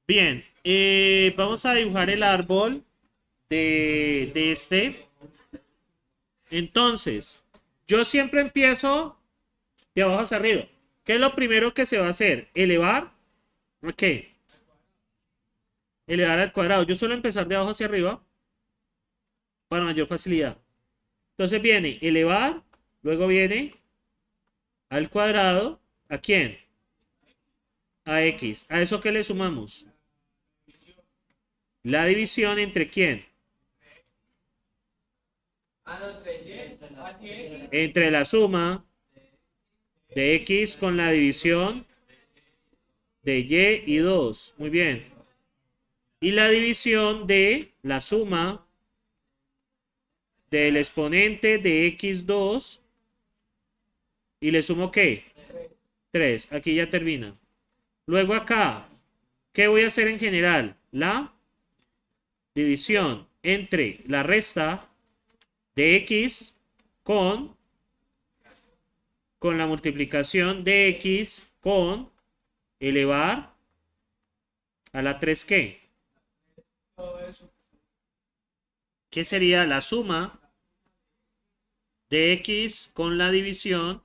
Bien, vamos a dibujar el árbol de este. Entonces, yo siempre empiezo de abajo hacia arriba. ¿Qué es lo primero que se va a hacer? Elevar. Ok. Elevar al cuadrado. Yo suelo empezar de abajo hacia arriba para mayor facilidad. Entonces viene elevar, luego viene al cuadrado. ¿A quién? A x. ¿A eso qué le sumamos? La división entre quién? Entre la suma de x con la división de y 2. Muy bien. Y la división de la suma del exponente de x2. ¿Y le sumo qué? 3. Aquí ya termina. Luego acá, ¿qué voy a hacer en general? La división entre la resta de x con la multiplicación de x con elevar a la 3 ¿qué? ¿Qué sería la suma de x con la división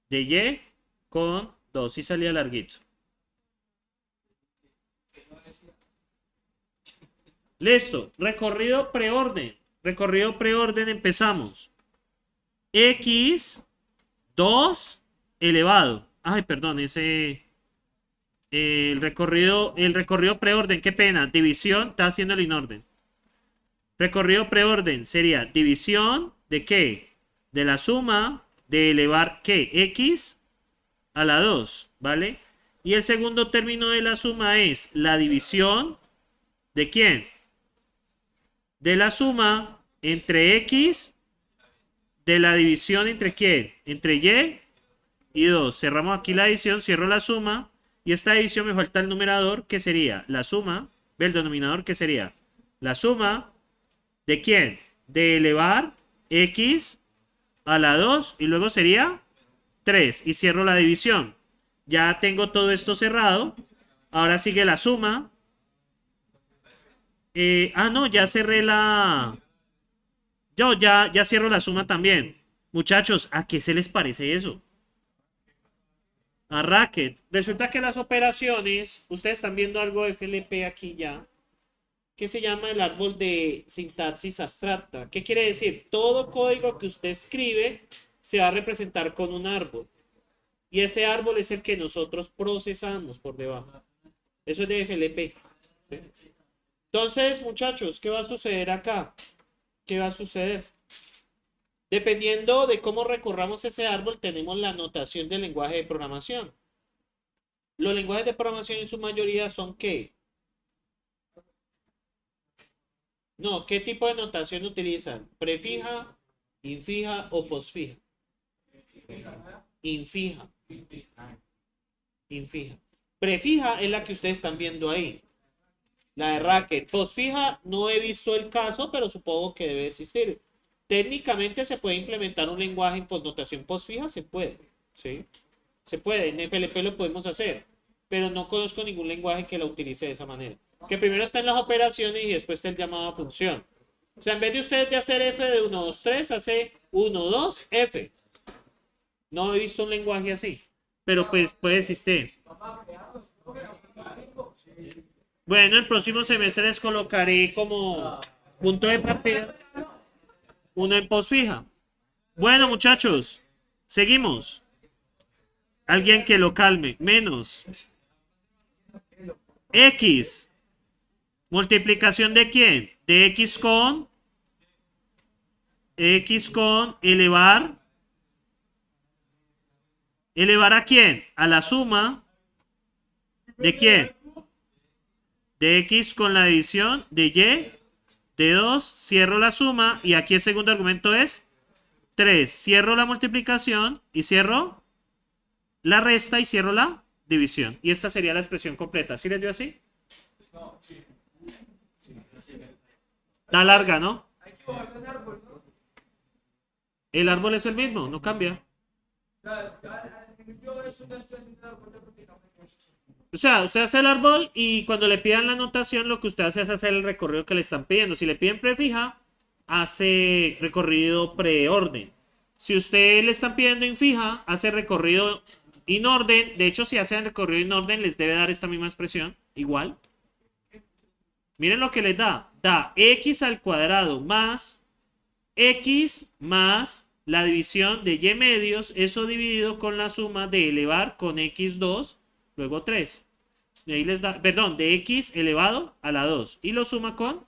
de y con 2? Y salía larguito. Listo. Recorrido preorden. Recorrido preorden empezamos. X 2 elevado. Ay, perdón, el recorrido preorden, qué pena. División, está haciendo el inorden. Recorrido preorden sería división de qué? De la suma de elevar qué? X a la 2, ¿vale? Y el segundo término de la suma es la división de quién? De la suma entre X, de la división entre quién? Entre y 2. Cerramos aquí la división, cierro la suma. Y esta división me falta el numerador, que sería la suma, el denominador, que sería la suma de quién? De elevar X a la 2 y luego sería 3. Y cierro la división. Ya tengo todo esto cerrado. Ahora sigue la suma. No, ya cerré la... Yo ya cierro la suma también. Muchachos, ¿a qué se les parece eso? A Racket. Resulta que las operaciones, ustedes están viendo algo de FLP aquí ya, que se llama el árbol de sintaxis abstracta. ¿Qué quiere decir? Todo código que usted escribe se va a representar con un árbol. Y ese árbol es el que nosotros procesamos por debajo. Eso es de FLP. Entonces, muchachos, ¿qué va a suceder acá? ¿Qué va a suceder? Dependiendo de cómo recorramos ese árbol, tenemos la notación del lenguaje de programación. Los lenguajes de programación en su mayoría son ¿qué? No, ¿qué tipo de notación utilizan? ¿Prefija, infija o posfija? Infija. Infija. Prefija es la que ustedes están viendo ahí. La de Racket. Posfija no he visto el caso, pero supongo que debe existir. Técnicamente se puede implementar un lenguaje en notación postfija, se puede, ¿sí? Se puede, en FLP lo podemos hacer, pero no conozco ningún lenguaje que lo utilice de esa manera. Que primero está en las operaciones y después está el llamado a función. O sea, en vez de ustedes de hacer F de 1, 2, 3, hace 1, 2, F. No he visto un lenguaje así, pero pues puede existir. Bueno, el próximo semestre les colocaré como punto de partida uno en postfija. Bueno, muchachos, seguimos. Alguien que lo calme. Menos. X. ¿Multiplicación de quién? De X con elevar. ¿Elevar a quién? A la suma. ¿De quién? De X con la división de Y. De 2. Cierro la suma. Y aquí el segundo argumento es 3. Cierro la multiplicación y cierro la resta y cierro la división. Y esta sería la expresión completa. ¿Sí les dio así? Está larga, ¿no? El árbol es el mismo, no cambia. O sea, usted hace el árbol y cuando le pidan la anotación, lo que usted hace es hacer el recorrido que le están pidiendo. Si le piden prefija, hace recorrido preorden. Si usted le están pidiendo infija, hace recorrido inorden. De hecho, si hacen recorrido inorden, les debe dar esta misma expresión. Igual. Miren lo que les da. Da x al cuadrado más x más la división de y medios. Eso dividido con la suma de elevar con x2, luego 3. De ahí les da, perdón, de x elevado a la 2. Y lo suma con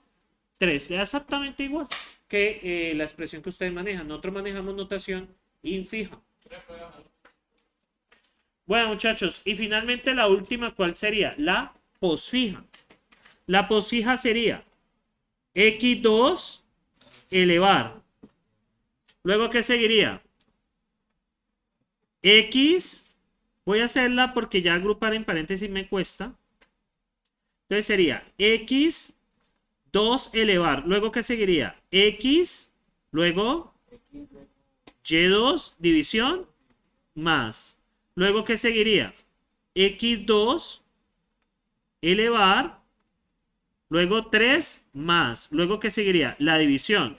3. Le da exactamente igual que la expresión que ustedes manejan. Nosotros manejamos notación infija. Bueno, muchachos, y finalmente la última, ¿cuál sería? La posfija. La posfija sería x2 elevar. Luego, ¿qué seguiría? X, voy a hacerla porque ya agrupar en paréntesis me cuesta. Entonces sería x2 elevar. Luego, ¿qué seguiría? X, luego y2 división más. Luego, ¿qué seguiría? x2 elevar. Luego 3 más. Luego, ¿qué seguiría? La división.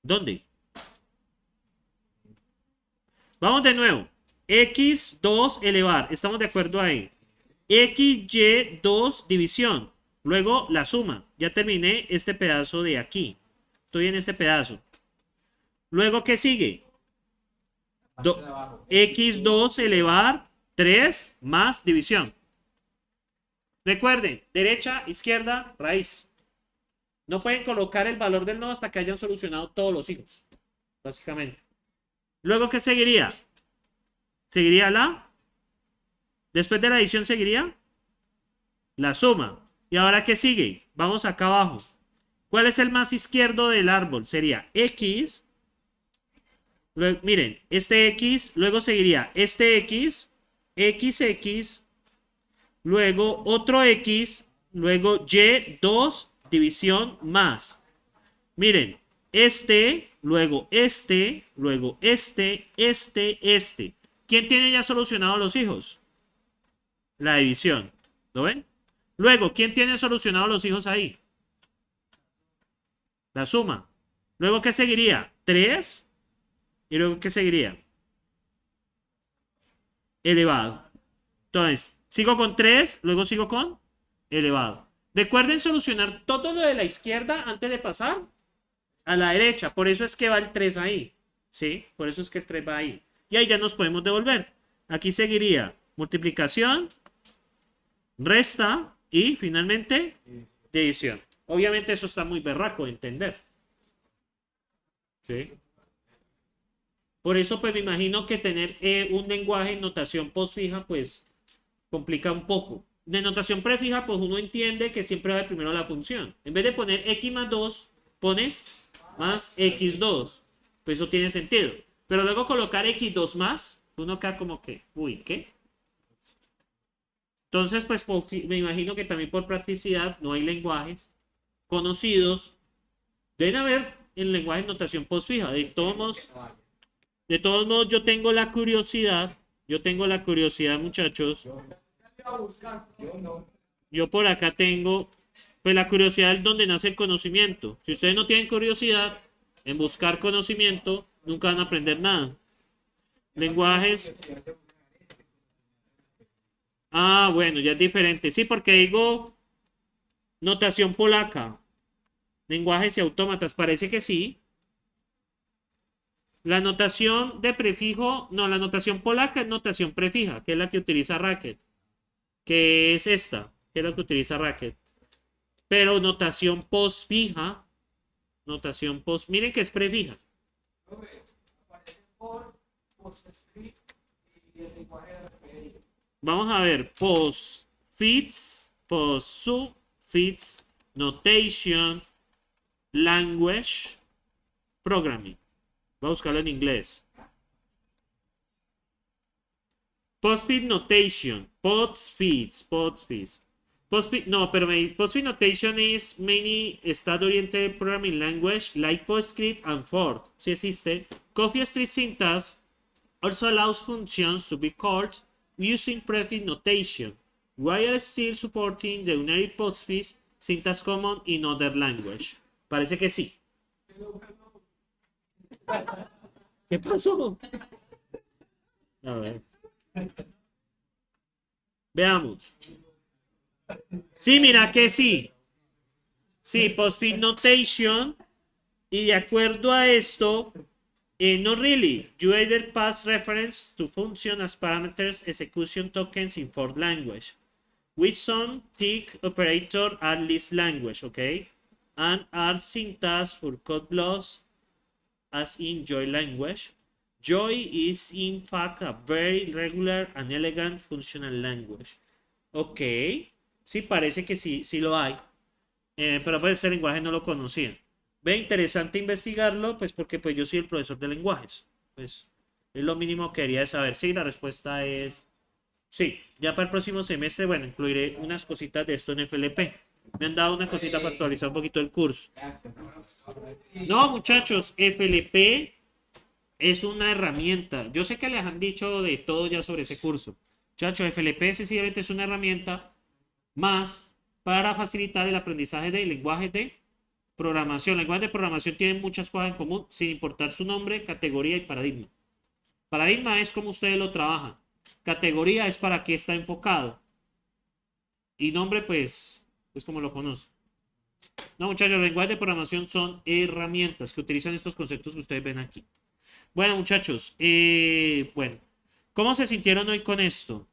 ¿Dónde? Vamos de nuevo. x2 elevar. ¿Estamos de acuerdo ahí? xy2 división. Luego la suma. Ya terminé este pedazo de aquí. Estoy en este pedazo. Luego, ¿qué sigue? x2 elevar 3 más división. Recuerden, derecha, izquierda, raíz. No pueden colocar el valor del nodo hasta que hayan solucionado todos los hijos, básicamente. Luego, ¿qué seguiría? Seguiría la. Después de la adición seguiría la suma. ¿Y ahora qué sigue? Vamos acá abajo. ¿Cuál es el más izquierdo del árbol? Sería x. Luego, miren, este x. Luego seguiría este x. XX. Luego otro x. Luego y2 división más. Miren, luego este. ¿Quién tiene ya solucionado los hijos? La división. ¿Lo ven? Luego, ¿quién tiene solucionado los hijos ahí? La suma. Luego, ¿qué seguiría? 3. Y luego, ¿qué seguiría? Elevado. Entonces, sigo con 3, luego sigo con elevado. Recuerden solucionar todo lo de la izquierda antes de pasar a la derecha. Por eso es que va el 3 ahí. ¿Sí? Por eso es que el 3 va ahí. Y ahí ya nos podemos devolver. Aquí seguiría multiplicación, resta y finalmente división. Obviamente eso está muy berraco de entender. ¿Sí? Por eso pues me imagino que tener un lenguaje en notación postfija pues complica un poco. De notación prefija pues uno entiende que siempre va primero la función. En vez de poner x más 2 pones más x2. Pues eso tiene sentido. Pero luego colocar x2 más, uno queda como que, uy, ¿qué? Entonces, pues me imagino que también por practicidad no hay lenguajes conocidos. Deben haber en lenguaje de notación postfija. De todos modos, yo tengo la curiosidad, muchachos. Yo por acá tengo, pues la curiosidad es donde nace el conocimiento. Si ustedes no tienen curiosidad en buscar conocimiento, nunca van a aprender nada. Lenguajes. Ah, bueno, ya es diferente. Sí, porque digo notación polaca. Lenguajes y autómatas. Parece que sí. La notación de prefijo, no, la notación polaca es notación prefija, que es la que utiliza Racket. Que es esta, que es la que utiliza Racket. Pero notación postfija, miren que es prefija. Vamos a ver, postfix, postsuffix, notation, language, programming. Voy a buscarlo en inglés. Postfix notation, postfix. Postfix notation is mainly state-oriented programming language like PostScript and Forth. Si existe. CoffeeScript syntax also allows functions to be called using prefix notation, while still supporting the unary postfix syntax common in other language. Parece que sí. ¿Qué pasó? A ver. Veamos. Sí, mira que sí. Sí, postfix notation. Y de acuerdo a esto, not really. You either pass reference to function as parameters execution tokens in for language. With some tick operator at least language, okay? And are syntax for code blocks as in Joy language. Joy is in fact a very regular and elegant functional language. Ok, sí, parece que sí, sí lo hay. Pero pues ese lenguaje no lo conocía. Ve, interesante investigarlo, pues porque pues yo soy el profesor de lenguajes. Pues es lo mínimo que quería saber. Sí, la respuesta es sí. Ya para el próximo semestre, bueno, incluiré unas cositas de esto en FLP. Me han dado una cosita para actualizar un poquito el curso. No, muchachos, FLP es una herramienta. Yo sé que les han dicho de todo ya sobre ese curso. Muchachos, FLP sencillamente es una herramienta más para facilitar el aprendizaje de lenguajes de programación. Lenguajes de programación tienen muchas cosas en común, sin importar su nombre, categoría y paradigma. Paradigma es como ustedes lo trabajan. Categoría es para qué está enfocado. Y nombre, pues, es como lo conocen. No, muchachos, los lenguajes de programación son herramientas que utilizan estos conceptos que ustedes ven aquí. Bueno, muchachos, bueno, ¿cómo se sintieron hoy con esto?